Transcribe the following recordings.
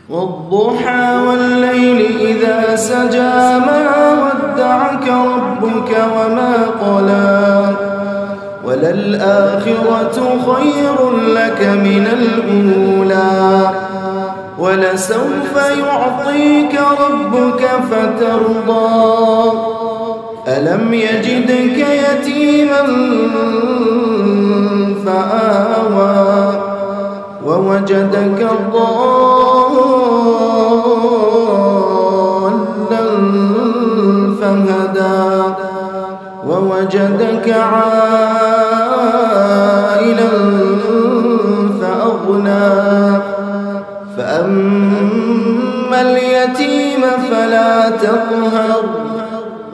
والضحى والليل إذا سجى ما ودعك ربك وما قلى وللآخرة خير لك من الأولى ولسوف يعطيك ربك فترضى ألم يجدك يتيما فآوى ووجدك ضالا فهدى ووجدك عائلا فأغنى فأما اليتيم فلا تقهر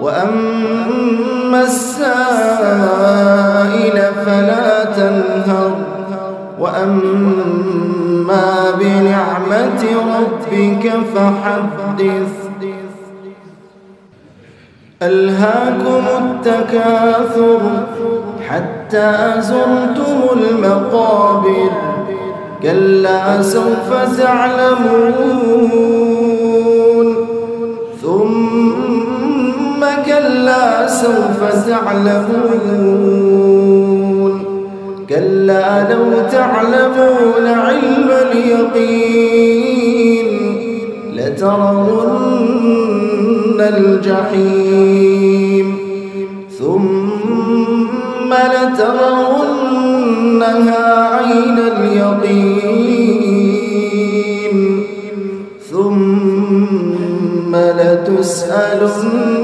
وأما السائل فلا تنهر وأما بنعمة ربك فحدث ألهاكم التكاثر حتى زرتم المقابر كلا سوف تعلمون ثم كلا سوف تعلمون كلا لو تعلمون علم اليقين لترون الجحيم ثم لترونها عين اليقين ثم لتسألن